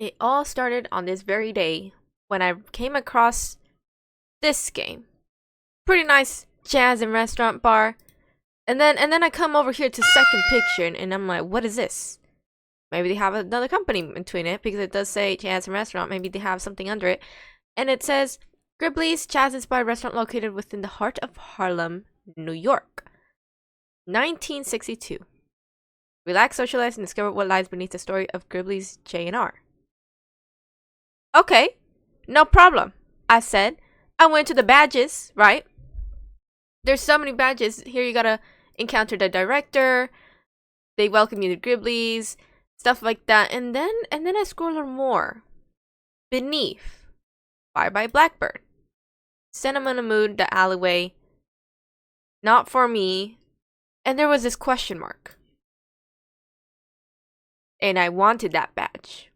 It all started on this very day when I came across this game. Pretty nice jazz and restaurant bar. And then I come over here to second picture and I'm like, what is this? Maybe they have another company between it because it does say jazz and restaurant. Maybe they have something under it. And it says Gribbly's jazz-inspired restaurant located within the heart of Harlem, New York. 1962. Relax, socialize, and discover what lies beneath the story of Gribbly's J&R. Okay, no problem, I said. I went to the badges, right? There's so many badges. Here you gotta encounter the director. They welcome you to Gribbly's, stuff like that. And then I scroll a little more. Beneath. Bye Bye Blackbird. Cinnamon in a Mood, the alleyway. Not for me. And there was this question mark. And I wanted that badge.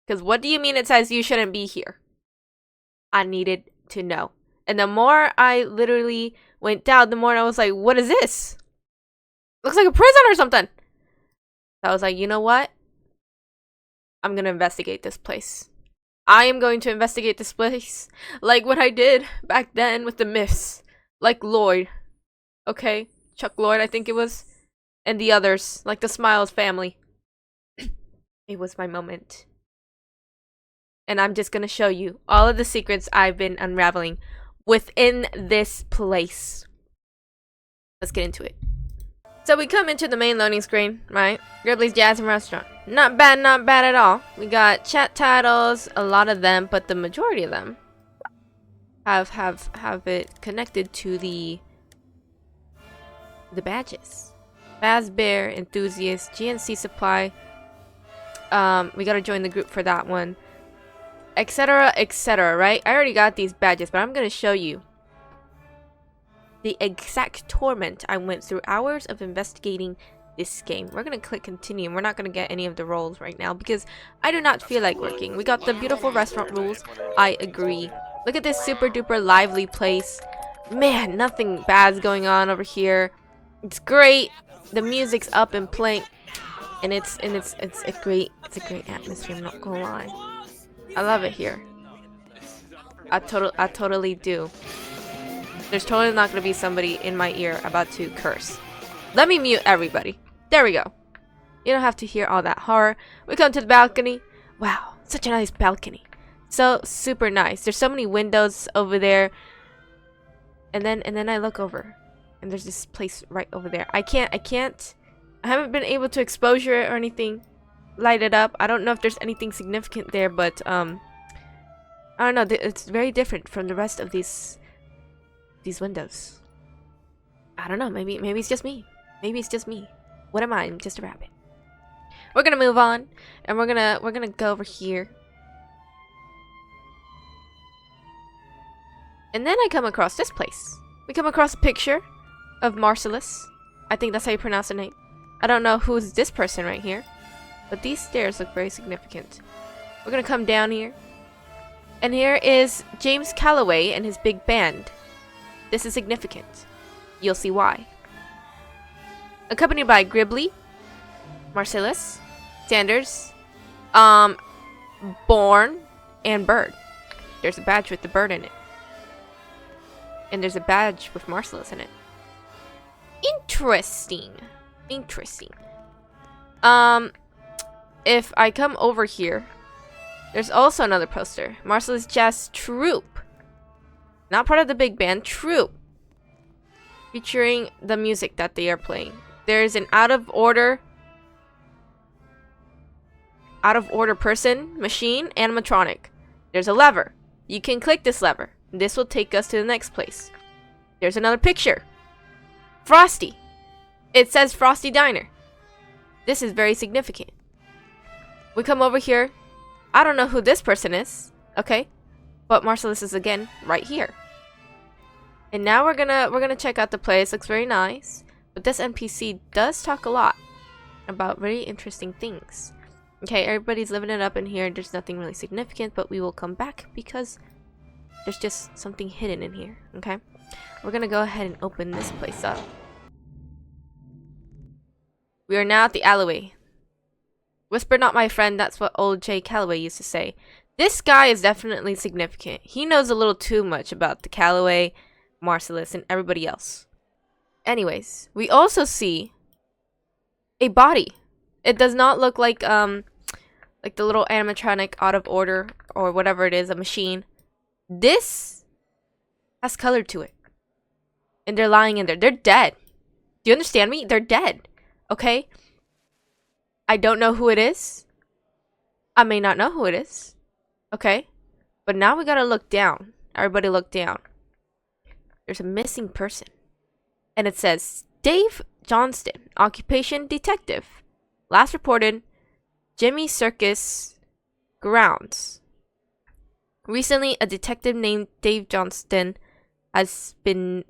Because what do you mean it says you shouldn't be here? I needed to know. And the more I literally went down, the more I was like, what is this? Looks like a prison or something. So I was like, you know what? I'm going to investigate this place. I am going to investigate this place like what I did back then with the myths. Like Lloyd. Okay? Chuck Lloyd, I think it was. And the others. Like the Smiles family. It was my moment. And I'm just going to show you all of the secrets I've been unraveling within this place. Let's get into it. So we come into the main loading screen, right? Gribbly's Jazz and Restaurant. Not bad at all. We got chat titles, a lot of them, but the majority of them have it connected to the badges. Bear Enthusiast, GNC Supply. We gotta join the group for that one. Etc, etc, right? I already got these badges, but I'm gonna show you the exact torment I went through. Hours of investigating this game. We're gonna click continue. We're not gonna get any of the roles right now because I do not feel like working. We got the beautiful restaurant rules. I agree. Look at this super duper lively place. Man, nothing bad's going on over here. It's great. The music's up and playing, and it's a great atmosphere. I'm not gonna lie. I love it here. I totally do. There's totally not gonna be somebody in my ear about to curse. Let me mute everybody. There we go. You don't have to hear all that horror. We come to the balcony. Wow, such a nice balcony. So super nice. There's so many windows over there. And then I look over, and there's this place right over there. I haven't been able to exposure it or anything. Light it up. I don't know if there's anything significant there, but I don't know. It's very different from the rest of these windows. I don't know. Maybe it's just me. Maybe it's just me. What am I? I'm just a rabbit. We're gonna move on, and we're gonna go over here. And then I come across this place. We come across a picture of Marcellus. I think that's how you pronounce the name. I don't know who's this person right here. But these stairs look very significant. We're gonna come down here. And here is James Calloway and his big band. This is significant. You'll see why. Accompanied by Gribbly, Marcellus, Sanders, Bourne, and Bird. There's a badge with the bird in it. And there's a badge with Marcellus in it. Interesting. If I come over here, there's also another poster. Marcellus Jazz Troupe. Not part of the big band, troupe. Featuring the music that they are playing. There's an out of order person, machine, animatronic. There's a lever. You can click this lever. This will take us to the next place. There's another picture. Frosty. It says Frosty Diner. This is very significant. We come over here. I don't know who this person is, okay? But Marcellus is again right here. And now we're gonna check out the place. Looks very nice. But this NPC does talk a lot about very interesting things. Okay, everybody's living it up in here. There's nothing really significant, but we will come back because there's just something hidden in here, okay? We're gonna go ahead and open this place up. We are now at the alleyway. Whisper not my friend, that's what old Jay Calloway used to say. This guy is definitely significant. He knows a little too much about the Calloway, Marcellus, and everybody else. Anyways, we also see a body. It does not look like the little animatronic out of order or whatever it is, a machine. This has color to it. And they're lying in there. They're dead. Do you understand me? They're dead. Okay? I don't know who it is. I may not know who it is. Okay? But now we gotta look down. Everybody look down. There's a missing person. And it says, Dave Johnston, occupation detective. Last reported, Jimmy Circus grounds. Recently, a detective named Dave Johnston has been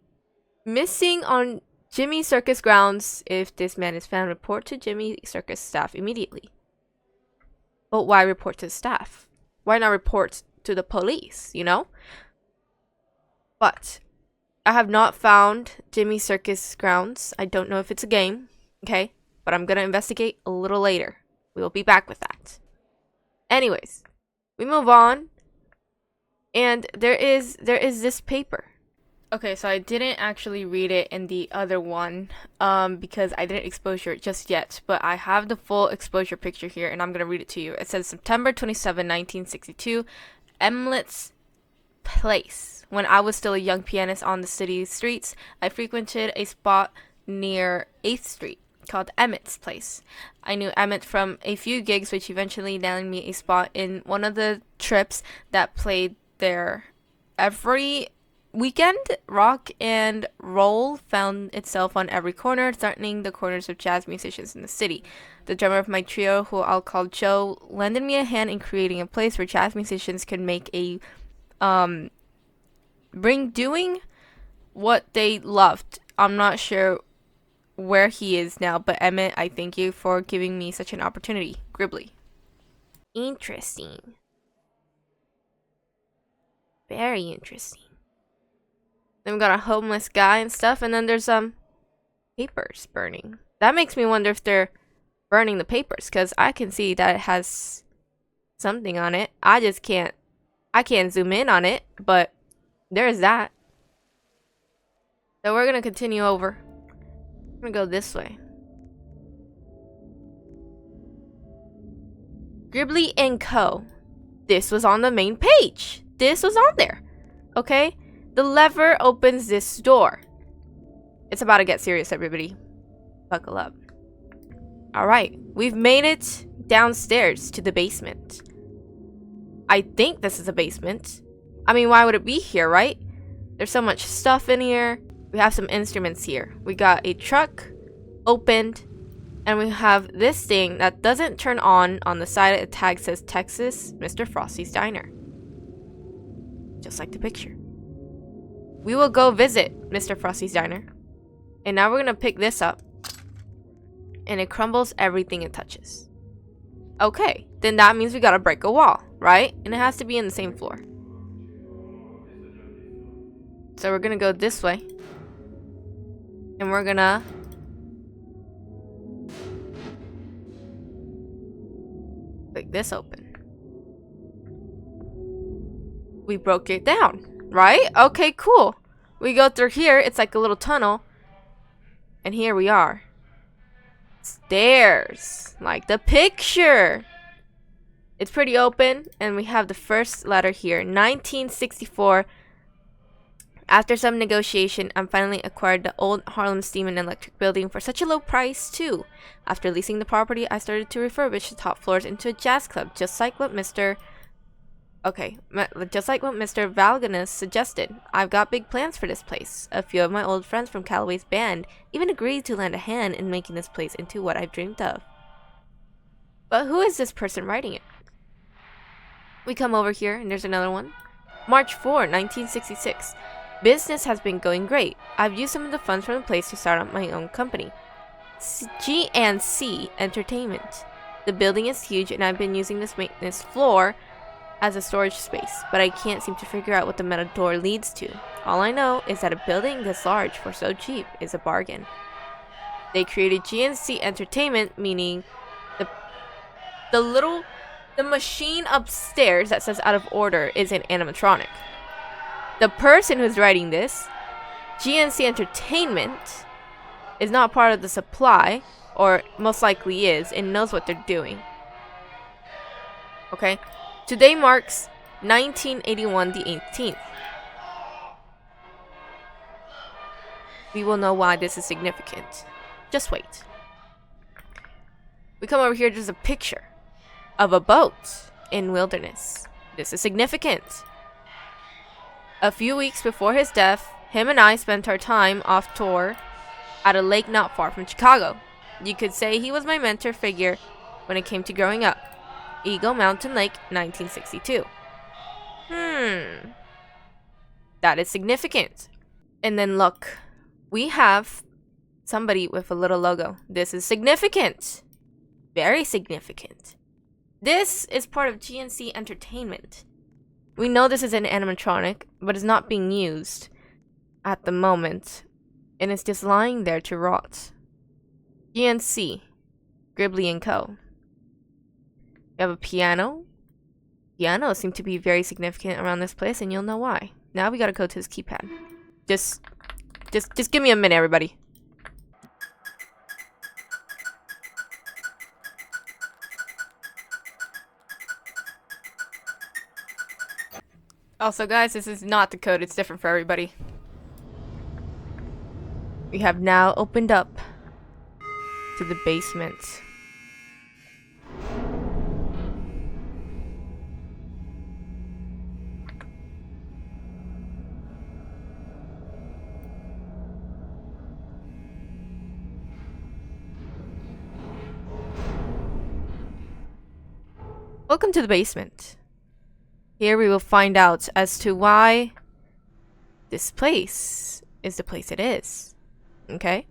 missing on Jimmy Circus grounds. If this man is found, report to Jimmy Circus staff immediately. But why report to the staff? Why not report to the police, you know? But I have not found Jimmy Circus grounds. I don't know if it's a game, okay? But I'm gonna investigate a little later. We will be back with that. Anyways, we move on. And there is this paper. Okay, so I didn't actually read it in the other one because I didn't exposure it just yet, but I have the full exposure picture here and I'm going to read it to you. It says September 27, 1962, Emlett's Place. When I was still a young pianist on the city's streets, I frequented a spot near 8th Street called Emmett's Place. I knew Emmett from a few gigs, which eventually landed me a spot in one of the trips that played there every weekend. Rock and roll found itself on every corner, threatening the corners of jazz musicians in the city. The drummer of my trio, who I'll call Joe, lended me a hand in creating a place where jazz musicians could make a bring doing what they loved. I'm not sure where he is now, but Emmett, I thank you for giving me such an opportunity. Gribbly. Interesting. Very interesting. Then we got a homeless guy and stuff, and then there's papers burning. That makes me wonder if they're burning the papers, because I can see that it has something on it. I can't zoom in on it, but there's that. So we're gonna continue over. I'm gonna go this way. Gribbly and Co. This was on the main page. This was on there. Okay? The lever opens this door. It's about to get serious, everybody. Buckle up. Alright, we've made it downstairs to the basement. I think this is a basement. I mean, why would it be here, right? There's so much stuff in here. We have some instruments here. We got a truck opened, and we have this thing that doesn't turn on the side of the tag says Texas Mr. Frosty's Diner. Just like the picture. We will go visit Mr. Frosty's Diner. And now we're going to pick this up. And it crumbles everything it touches. Okay, then that means we got to break a wall, right? And it has to be in the same floor. So we're going to go this way. And we're going to break this open. We broke it down, right? Okay, cool. We go through here. It's like a little tunnel. And here we are. Stairs. Like the picture. It's pretty open. And we have the first letter here. 1964. After some negotiation, I finally acquired the old Harlem Steam and Electric building for such a low price, too. After leasing the property, I started to refurbish the top floors into a jazz club, just like what Mr. Valganus suggested. I've got big plans for this place. A few of my old friends from Calloway's band even agreed to lend a hand in making this place into what I've dreamed of. But who is this person writing it? We come over here, and there's another one. March 4, 1966. Business has been going great. I've used some of the funds from the place to start up my own company, G&C Entertainment. The building is huge, and I've been using this maintenance floor as a storage space, but I can't seem to figure out what the metal door leads to. All I know is that a building this large for so cheap is a bargain. They created G&C Entertainment, meaning The machine upstairs that says out of order is an animatronic. The person who's writing this, GNC Entertainment, is not part of the supply, or most likely is, and knows what they're doing. Okay? Today marks 1981 the 18th. We will know why this is significant. Just wait. We come over here, there's a picture of a boat in wilderness. This is significant. A few weeks before his death, him and I spent our time off tour at a lake not far from Chicago. You could say he was my mentor figure when it came to growing up. Eagle Mountain Lake, 1962. That is significant. And then look, we have somebody with a little logo. This is significant. Very significant. This is part of GNC Entertainment. We know this is an animatronic, but it's not being used at the moment. And it's just lying there to rot. GNC, Gribbly & Co. We have a piano. Pianos seem to be very significant around this place, and you'll know why. Now we gotta go to this keypad. Just give me a minute, everybody. Also, guys, this is not the code. It's different for everybody. We have now opened up to the basement. Welcome to the basement. Here we will find out as to why this place is the place it is. Okay?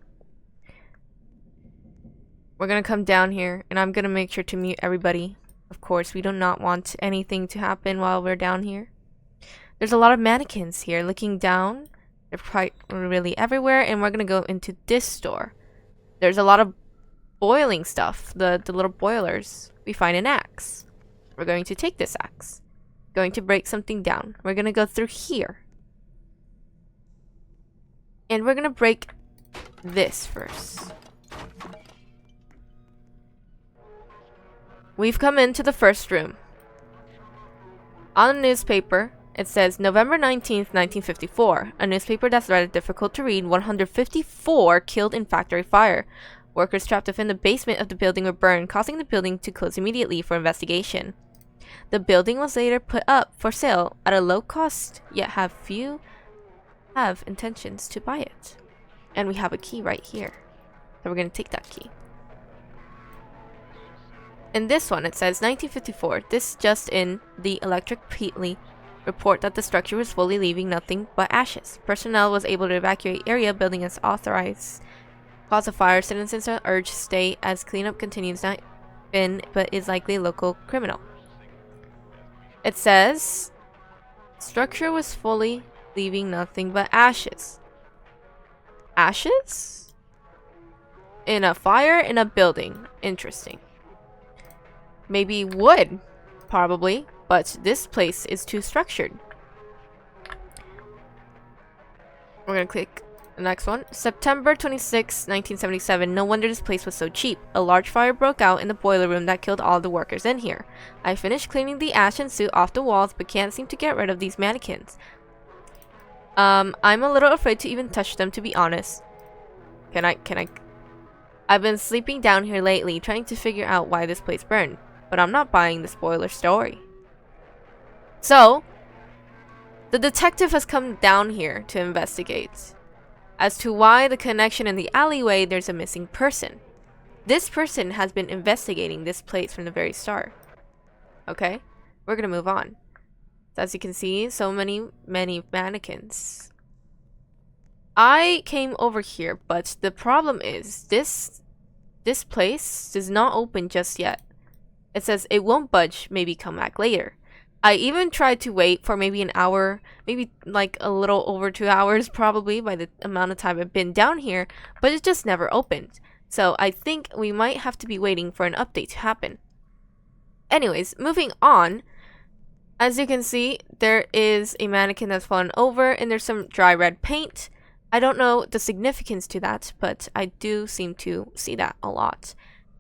We're gonna come down here, and I'm gonna make sure to mute everybody. Of course, we do not want anything to happen while we're down here. There's a lot of mannequins here looking down. They're quite really everywhere, and we're gonna go into this door. There's a lot of boiling stuff, the little boilers. We find an axe. We're going to take this axe. Going to break something down. We're gonna go through here. And we're gonna break this first. We've come into the first room. On the newspaper, it says November 19th, 1954. A newspaper that's rather difficult to read. 154 killed in factory fire. Workers trapped within the basement of the building were burned, causing the building to close immediately for investigation. The building was later put up for sale at a low cost, yet few have intentions to buy it. And we have a key right here. So we're going to take that key. In this one, it says 1954. This just in, the Electric Peatly report that the structure was fully leaving nothing but ashes. Personnel was able to evacuate area, building as authorized. Cause of fire, citizens are urged to stay as cleanup continues, not been, but is likely a local criminal. It says, structure was fully leaving nothing but ashes. Ashes? In a fire in a building. Interesting. Maybe wood, probably, but this place is too structured. We're gonna click the next one. September 26, 1977. No wonder this place was so cheap. A large fire broke out in the boiler room that killed all the workers in here. I finished cleaning the ash and soot off the walls, but can't seem to get rid of these mannequins. I'm a little afraid to even touch them, to be honest. Can I? I've been sleeping down here lately, trying to figure out why this place burned, but I'm not buying the spoiler story. So, the detective has come down here to investigate as to why the connection in the alleyway there's a missing person. This person has been investigating this place from the very start. Okay, we're gonna move on. So as you can see, so many mannequins. I came over here, but the problem is this place does not open just yet. It says it won't budge, maybe come back later. I even tried to wait for maybe an hour, maybe like a little over 2 hours probably by the amount of time I've been down here, but it just never opened. So I think we might have to be waiting for an update to happen. Anyways, moving on. As you can see, there is a mannequin that's fallen over and there's some dry red paint. I don't know the significance to that, but I do seem to see that a lot.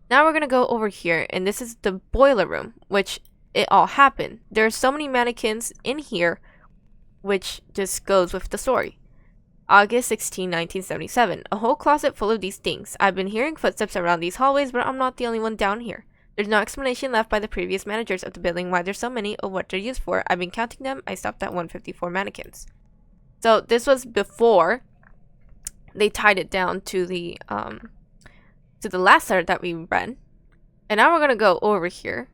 Now we're going to go over here, and this is the boiler room, which it all happened. There are so many mannequins in here, which just goes with the story. August 16, 1977. A whole closet full of these things. I've been hearing footsteps around these hallways, but I'm not the only one down here. There's no explanation left by the previous managers of the building why there's so many or what they're used for. I've been counting them. I stopped at 154 mannequins. So this was before they tied it down to the last letter that we read. And now we're going to go over here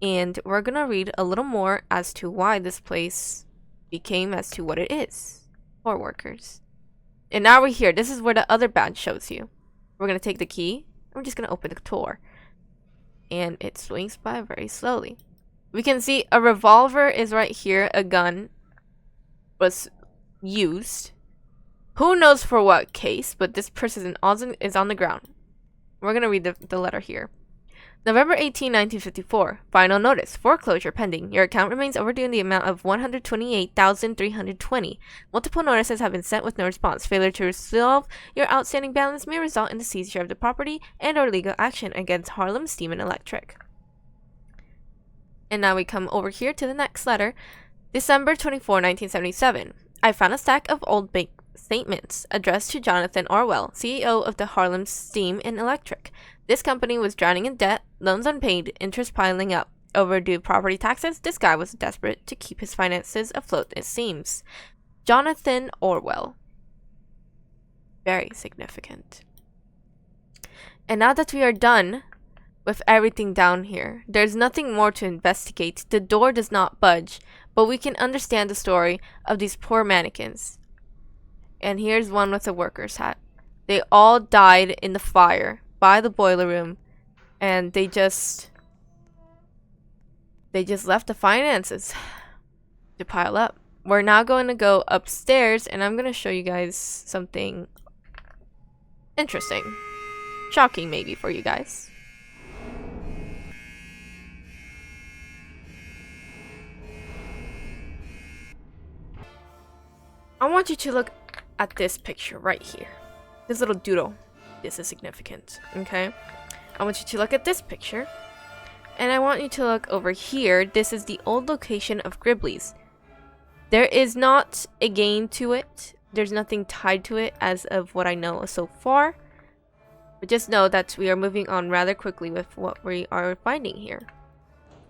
and we're going to read a little more as to why this place became as to what it is for workers. And now we're here. This is where the other badge shows you. We're going to take the key. We're just going to open the door. And it swings by very slowly. We can see a revolver is right here. A gun was used. Who knows for what case, but this person is on the ground. We're going to read the letter here. November 18, 1954. Final notice. Foreclosure pending. Your account remains overdue in the amount of $128,320. Multiple notices have been sent with no response. Failure to resolve your outstanding balance may result in the seizure of the property and or legal action against Harlem Steam and Electric. And now we come over here to the next letter. December 24, 1977. I found a stack of old bank statements addressed to Jonathan Orwell, CEO of the Harlem Steam and Electric. This company was drowning in debt, loans unpaid, interest piling up, overdue property taxes. This guy was desperate to keep his finances afloat, it seems. Jonathan Orwell. Very significant. And now that we are done with everything down here, there's nothing more to investigate. The door does not budge, but we can understand the story of these poor mannequins. And here's one with a worker's hat. They all died in the fire by the boiler room, and they just left the finances to pile up. We're now going to go upstairs, and I'm going to show you guys something interesting. Shocking maybe for you guys. I want you to look at this picture right here. This little doodle. This is significant, okay? I want you to look at this picture. And I want you to look over here. This is the old location of Gribbly's. There is not a game to it. There's nothing tied to it as of what I know so far. But just know that we are moving on rather quickly with what we are finding here.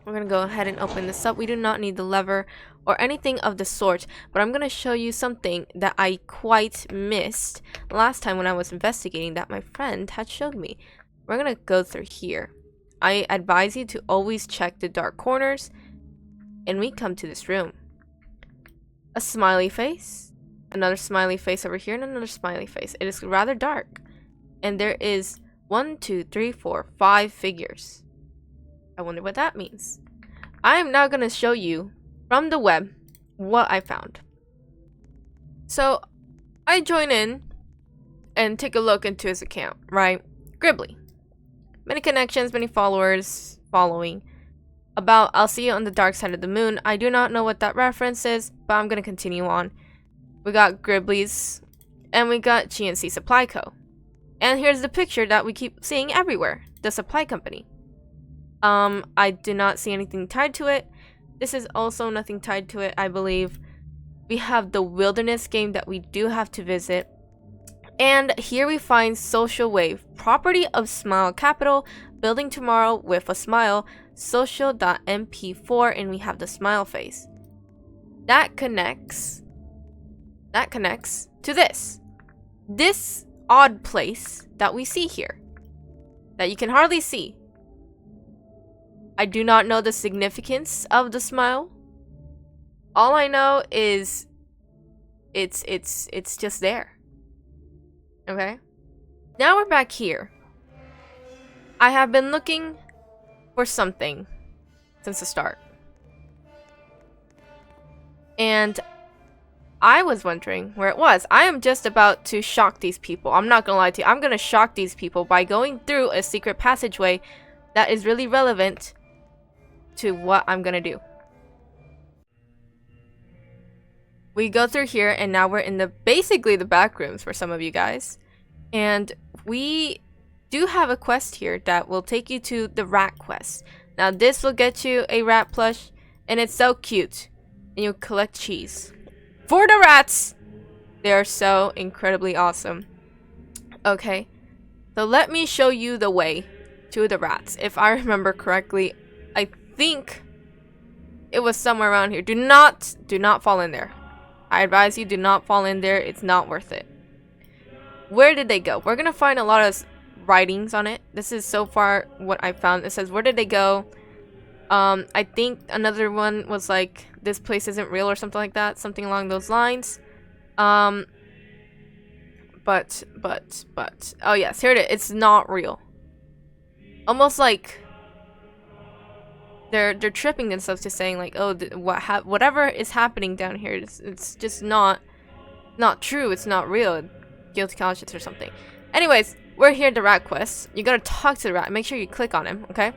We're going to go ahead and open this up. We do not need the lever or anything of the sort, but I'm going to show you something that I quite missed last time when I was investigating that my friend had showed me. We're going to go through here. I advise you to always check the dark corners, and we come to this room. A smiley face, another smiley face over here, and another smiley face. It is rather dark, and there is 1, 2, 3, 4, 5 figures. I wonder what that means. I am now going to show you from the web what I found. So I join in and take a look into his account, right? Gribbly. Many connections, many followers, following. About I'll see you on the dark side of the moon. I do not know what that reference is, but I'm going to continue on. We got Gribbly's and we got GNC Supply Co. And here's the picture that we keep seeing everywhere. The supply company. I do not see anything tied to it. This is also nothing tied to it, I believe. We have the wilderness game that we do have to visit. And here we find Social Wave, property of Smile Capital, building tomorrow with a smile, social.mp4, and we have the smile face. That connects to this odd place that we see here, that you can hardly see. I do not know the significance of the smile. All I know is it's just there. Okay? Now we're back here. I have been looking for something since the start. And I was wondering where it was. I am just about to shock these people. I'm not gonna lie to you. I'm gonna shock these people by going through a secret passageway that is really relevant to what I'm gonna do. We go through here, and now we're in basically the back rooms for some of you guys. And we do have a quest here that will take you to the rat quest. Now this will get you a rat plush, and it's so cute. And you collect cheese for the rats. They are so incredibly awesome. Okay, so let me show you the way to the rats. If I remember correctly, I think it was somewhere around here. Do not fall in there. I advise you, do not fall in there. It's not worth it. Where did they go? We're gonna find a lot of writings on it. This is so far what I found. It says, where did they go? I think another one was like, this place isn't real or something like that. Something along those lines. But oh yes, here it is. It's not real. Almost like they're tripping themselves to saying like, oh, whatever is happening down here, it's just not true. It's not real. Guilty conscience or something. Anyways, we're here at the rat quest. You gotta talk to the rat. Make sure you click on him, okay?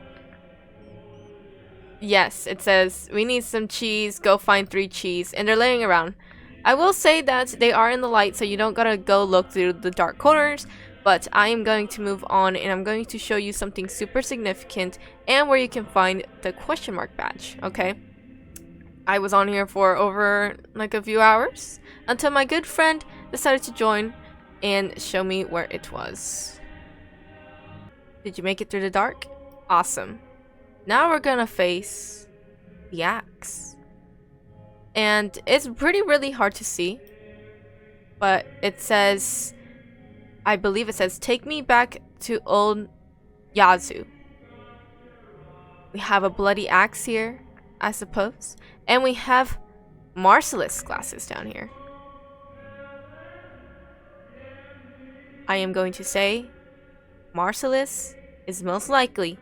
Yes, it says we need some cheese. Go find 3 cheese, and they're laying around. I will say that they are in the light, so you don't gotta go look through the dark corners. But I am going to move on, and I'm going to show you something super significant and where you can find the question mark badge, okay? I was on here for over like a few hours until my good friend decided to join and show me where it was. Did you make it through the dark? Awesome. Now we're gonna face the axe. And it's really hard to see. But it says, I believe it says, take me back to old Yazoo. We have a bloody axe here, I suppose. And we have Marcellus glasses down here. I am going to say Marcellus is most likely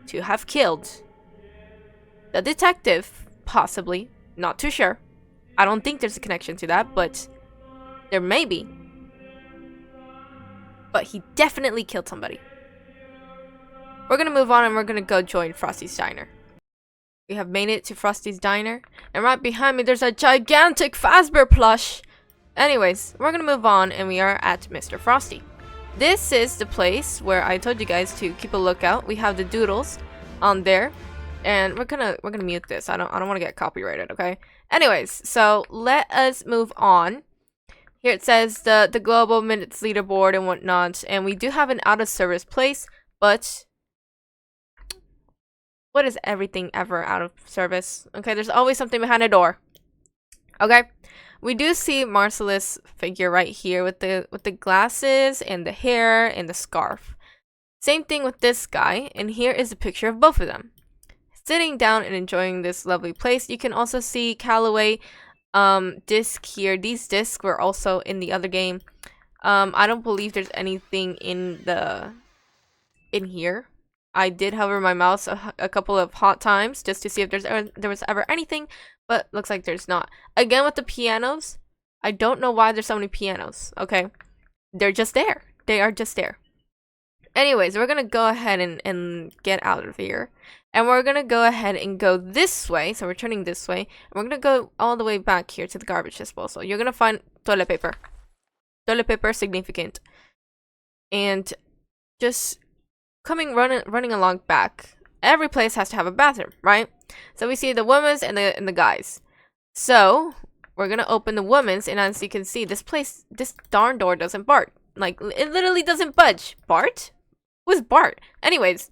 to have killed the detective, possibly. Not too sure. I don't think there's a connection to that, but there may be. But he definitely killed somebody. We're gonna move on, and we're gonna go join Frosty's Diner. We have made it to Frosty's Diner, and right behind me there's a gigantic Fazbear plush. Anyways, we're gonna move on, and we are at Mr. Frosty. This is the place where I told you guys to keep a lookout. We have the doodles on there, and we're gonna mute this. I don't want to get copyrighted, okay? Anyways, so let us move on. Here it says the global minutes leaderboard and whatnot, and we do have an out of service place, but what is everything ever out of service? Okay, there's always something behind a door. Okay, we do see Marcellus figure right here with the glasses and the hair and the scarf. Same thing with this guy, and here is a picture of both of them sitting down and enjoying this lovely place. You can also see Callaway disc here. These discs were also in the other game. I don't believe there's anything in here. I did hover my mouse a couple of hot times just to see if there was ever anything, but looks like there's not. Again, with the pianos, I don't know why there's so many pianos. Okay, they're just there. They are just there. Anyways, we're gonna go ahead and get out of here, and we're gonna go ahead and go this way. So we're turning this way, and we're gonna go all the way back here to the garbage disposal. You're gonna find toilet paper. Toilet paper significant, and just running along back. Every place has to have a bathroom, right? So we see the women's and the guys. So we're gonna open the women's, and as you can see, this darn door doesn't bark. Like, it literally doesn't budge. Bart? Who's Bart? Anyways,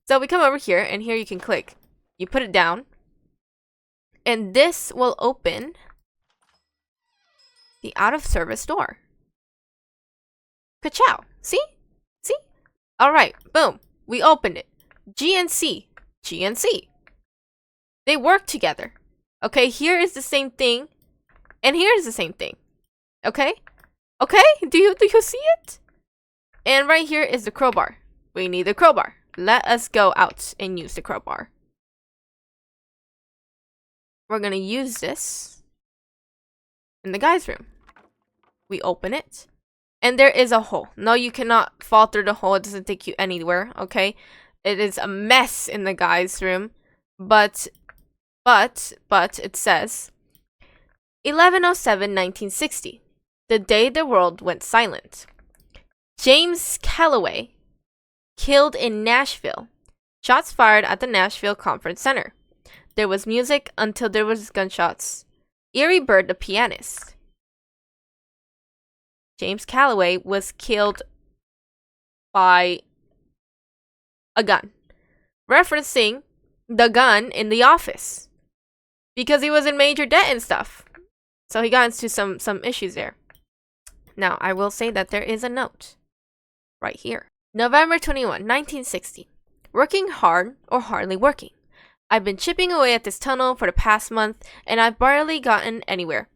so we come over here, and here you can click. You put it down, and this will open the out of service door. Ka-chow. See? See? Alright, boom. We opened it. GNC. GNC. They work together. Okay, here is the same thing, and here is the same thing. Okay? Okay? Do you see it? And right here is the crowbar. We need the crowbar. Let us go out and use the crowbar. We're gonna use this in the guy's room. We open it, and there is a hole. No, you cannot fall through the hole. It doesn't take you anywhere, okay? It is a mess in the guy's room, but it says 11/07/1960, the day the world went silent. James Calloway killed in Nashville. Shots fired at the Nashville Conference Center. There was music until there was gunshots. Erie Bird, the pianist. James Calloway was killed by a gun, referencing the gun in The Office, because he was in major debt and stuff. So he got into some issues there. Now, I will say that there is a note right here. November 21, 1960. Working hard or hardly working. I've been chipping away at this tunnel for the past month, and I've barely gotten anywhere.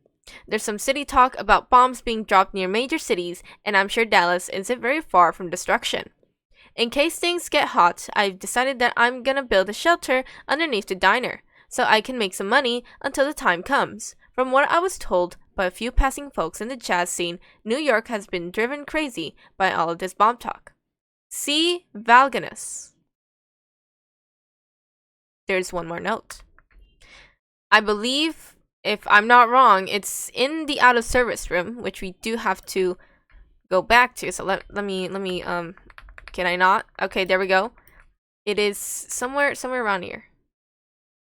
There's some city talk about bombs being dropped near major cities, and I'm sure Dallas isn't very far from destruction. In case things get hot, I've decided that I'm gonna build a shelter underneath the diner, so I can make some money until the time comes. From what I was told by a few passing folks in the jazz scene, New York has been driven crazy by all of this bomb talk. See Valganus. There's one more note. I believe, if I'm not wrong, it's in the out of service room, which we do have to go back to. So let me can I not? Okay, there we go. It is somewhere around here.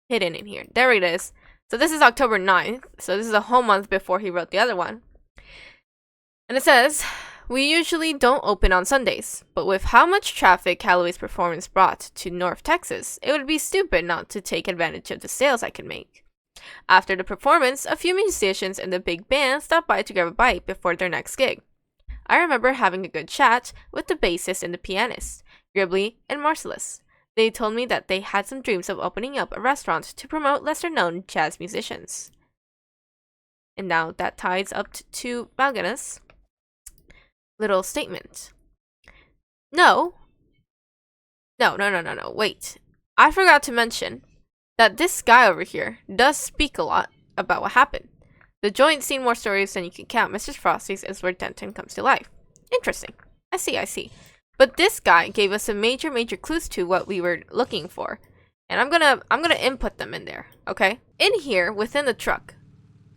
Hidden in here. There it is. So this is October 9th. So this is a whole month before he wrote the other one. And it says, we usually don't open on Sundays, but with how much traffic Calloway's performance brought to North Texas, it would be stupid not to take advantage of the sales I can make. After the performance, a few musicians in the big band stopped by to grab a bite before their next gig. I remember having a good chat with the bassist and the pianist, Gribbly and Marcellus. They told me that they had some dreams of opening up a restaurant to promote lesser-known jazz musicians. And now that ties up to Valganus' little statement. No, wait. I forgot to mention that this guy over here does speak a lot about what happened. The joint's seen more stories than you can count. Mr. Frosty's is where Denton comes to life. Interesting. I see. But this guy gave us some major clues to what we were looking for. And I'm gonna input them in there, okay? In here, within the truck,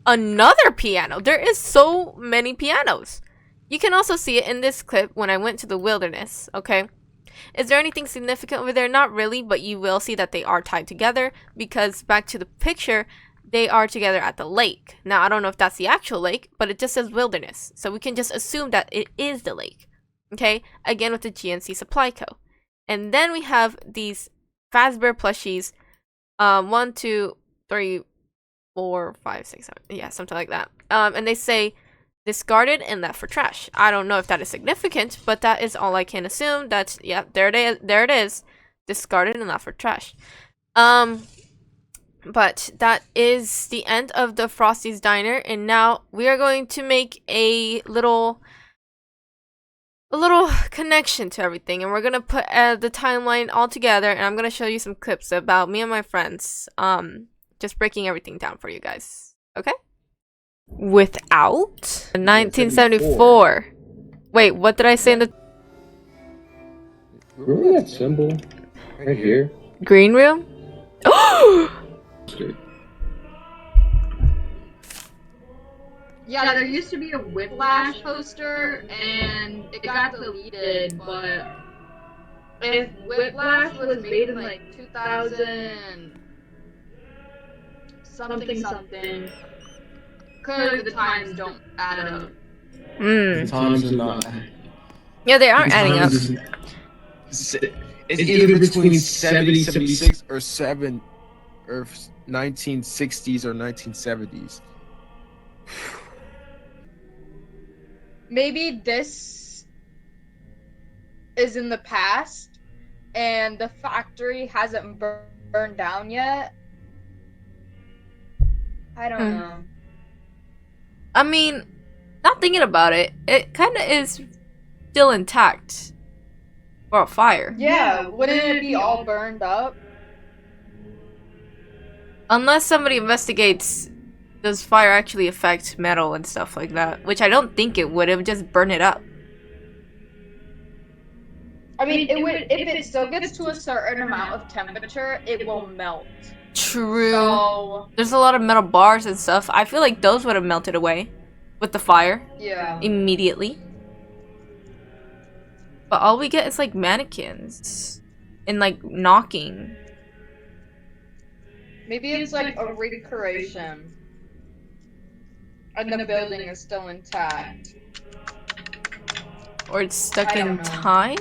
another piano. There is so many pianos. You can also see it in this clip when I went to the wilderness, okay? Is there anything significant over there? Not really, but you will see that they are tied together, because back to the picture, they are together at the lake. Now, I don't know if that's the actual lake, but it just says wilderness. So we can just assume that it is the lake. Okay? Again, with the GNC Supply Co. And then we have these Fazbear plushies. 1, 2, 3, 4, 5, 6, 7. Yeah, something like that. And they say discarded and left for trash. I don't know if that is significant, but that is all I can assume. That's, yeah, there it is. Discarded and left for trash. But that is the end of the Frosty's Diner, and now we are going to make a little connection to everything, and we're gonna put the timeline all together, and I'm gonna show you some clips about me and my friends, just breaking everything down for you guys. Okay? Without 1974. Wait, what did I say in the? Remember that symbol right here? Green room? Yeah, there used to be a Whiplash poster, and it got deleted, but if Whiplash was made in like 2000 something, clearly the times don't add up. The times are not. Yeah, they aren't adding up. It's either between 70, 76 or 1960s or 1970s. Maybe this is in the past, and the factory hasn't burned down yet. I don't know. I mean, not thinking about it, it kind of is still intact for a fire. Yeah, wouldn't it be all burned up? Unless somebody investigates, does fire actually affect metal and stuff like that? Which I don't think it would. It would just burn it up. I mean, it would if it still gets to a certain amount of temperature, it will melt. True. So There's a lot of metal bars and stuff. I feel like those would have melted away with the fire. yeah. Immediately. But all we get is like mannequins and like knocking. Maybe it's like a recreation. And the building is still intact. Or it's stuck I in don't know. time?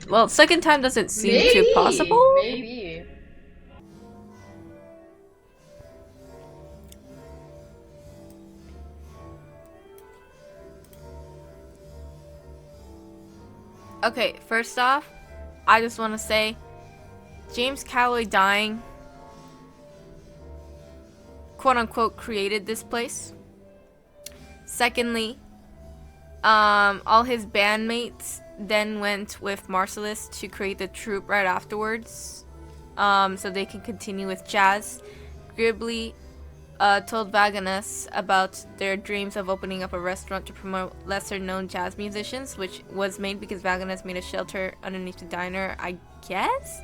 Well, stuck in time doesn't seem Maybe, too possible. Maybe. Okay, first off, I just want to say James Calloway dying, quote unquote, created this place. Secondly, all his bandmates then went with Marcellus to create the troupe right afterwards, so they can continue with jazz. Gribbly told Vaganus about their dreams of opening up a restaurant to promote lesser-known jazz musicians, which was made because Vaganus made a shelter underneath the diner, I guess.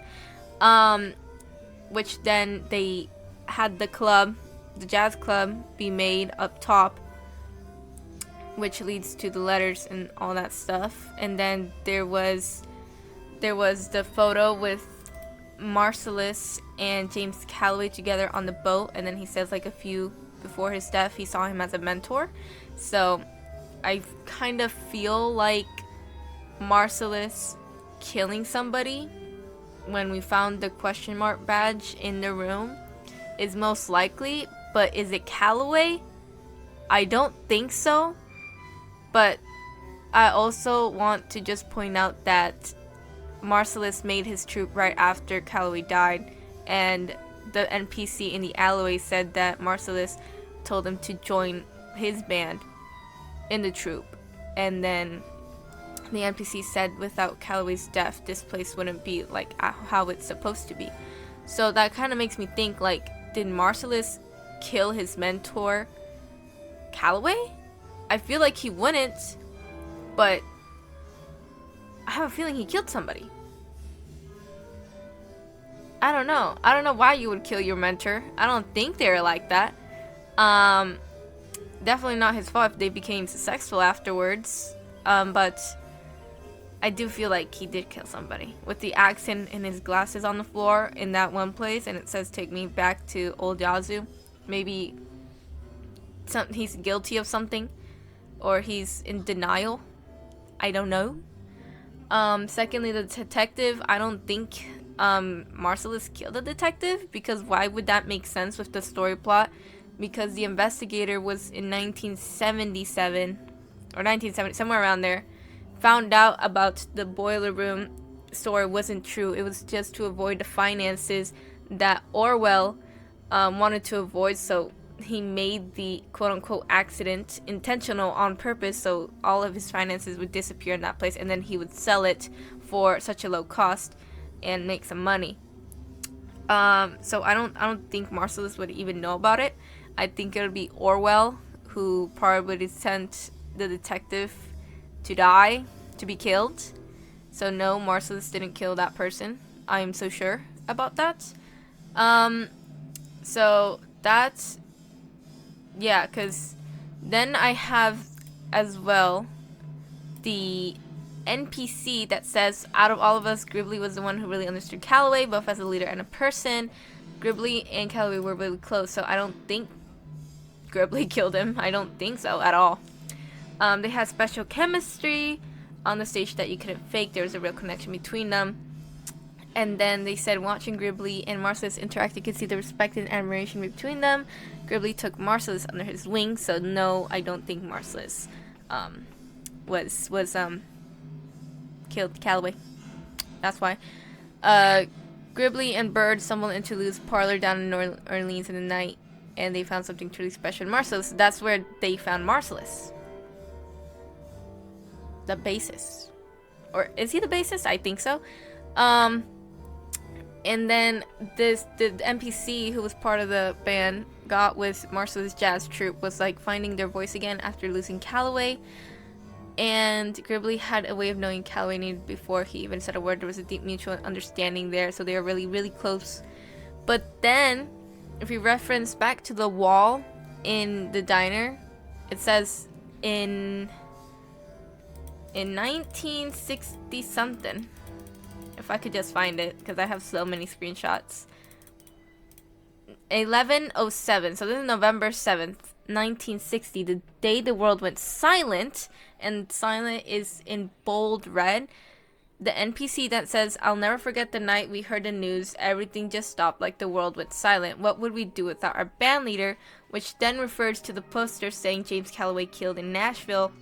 Which then they had the club, the jazz club, be made up top, which leads to the letters and all that stuff. And then there was the photo with Marcellus and James Calloway together on the boat, and then he says like a few before his death he saw him as a mentor. So I kind of feel like Marcellus killing somebody when we found the question mark badge in the room is most likely, but is it Calloway? I don't think so. But I also want to just point out that Marcellus made his troupe right after Calloway died, and the NPC in the alleyway said that Marcellus told him to join his band in the troupe, and then the NPC said without Calloway's death this place wouldn't be like how it's supposed to be. So that kind of makes me think, like, did Marcellus kill his mentor Calloway? I feel like he wouldn't, but I have a feeling he killed somebody. I don't know. I don't know why you would kill your mentor. I don't think they're like that. Definitely not his fault if they became successful afterwards. But I do feel like he did kill somebody. With the axe in his glasses on the floor in that one place, and it says take me back to old Yazoo. Maybe he's guilty of something, or he's in denial. I don't know. Secondly, the detective, I don't think Marcellus killed the detective, because why would that make sense with the story plot? Because the investigator was in 1977 or 1970, somewhere around there, found out about the boiler room story wasn't true. It was just to avoid the finances that Orwell wanted to avoid, so he made the quote-unquote accident intentional on purpose, so all of his finances would disappear in that place, and then he would sell for such a low cost and make some money. So I don't think Marcellus would even know about it. I think it would be Orwell who probably would sent the detective to die, to be killed. So no, Marcellus didn't kill that person. I am so sure about that. So that's, yeah, because then I have as well the NPC that says, out of all of us, Gribbly was the one who really understood Calloway, both as a leader and a person. Gribbly and Calloway were really close, so I don't think Gribbly killed him. I don't think so at all. They had special chemistry on the stage that you couldn't fake. There was a real connection between them. And then they said, watching Gribbly and Marcellus interact, you could see the respect and admiration between them. Gribbly took Marcellus under his wing, so no, I don't think Marcellus was killed Calloway. That's why. Gribbly and Bird stumbled into Lou's parlor down in New Orleans in the night, and they found something truly special in Marcellus. That's where they found Marcellus. The bassist. Or is he the bassist? I think so. And then the NPC who was part of the band got with Marcellus' jazz troupe was like finding their voice again after losing Calloway. And Gribbly had a way of knowing Calloway needed before he even said a word. There was a deep mutual understanding there, so they were really, really close. But then, if we reference back to the wall in the diner, it says in 1960 something. If I could just find it, because I have so many screenshots. 1107. So this is November 7th, 1960, the day the world went silent, and silent is in bold red. The NPC that says, "I'll never forget the night we heard the news, everything just stopped like the world went silent. What would we do without our band leader?" Which then refers to the poster saying James Calloway killed in Nashville,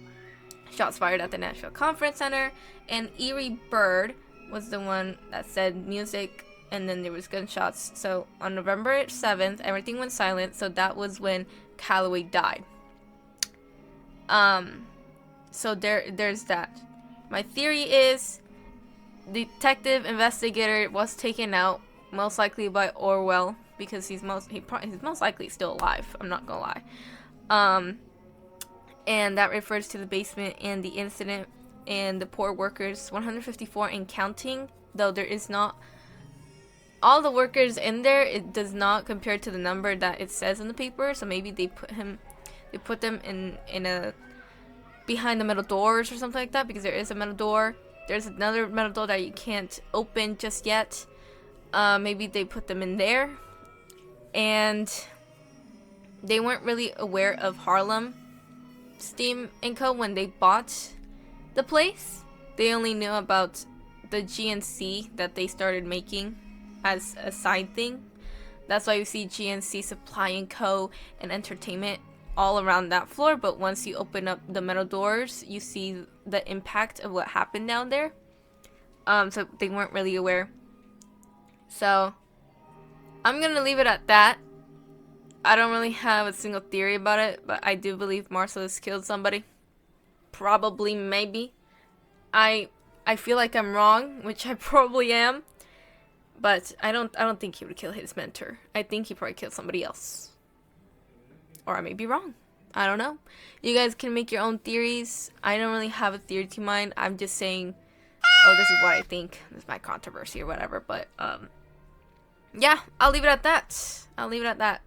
shots fired at the Nashville Conference Center, and Eerie Bird was the one that said music, and then there was gunshots. So on November 7th, everything went silent, so that was when Calloway died. So there's that. My theory is detective investigator was taken out, most likely by Orwell, because he's most likely still alive. I'm not gonna lie. And that refers to the basement and the incident and the poor workers, 154 and counting. Though there is not all the workers in there, it does not compare to the number that it says in the paper. So maybe they put them in a behind the metal doors or something like that, because there is a metal door. There's another metal door that you can't open just yet. Maybe they put them in there, and they weren't really aware of Harlem Steam & Co. when they bought the place. They only knew about the GNC that they started making as a side thing. That's why you see GNC Supply & Co. and Entertainment all around that floor, but once you open up the metal doors, you see the impact of what happened down there. So they weren't really aware. So I'm gonna leave it at that. I don't really have a single theory about it, but I do believe Marcellus killed somebody. Probably, maybe. I feel like I'm wrong, which I probably am. But I don't think he would kill his mentor. I think he probably killed somebody else. Or I may be wrong. I don't know. You guys can make your own theories. I don't really have a theory to mine. I'm just saying, oh, this is what I think. This is my controversy or whatever. But, yeah, I'll leave it at that.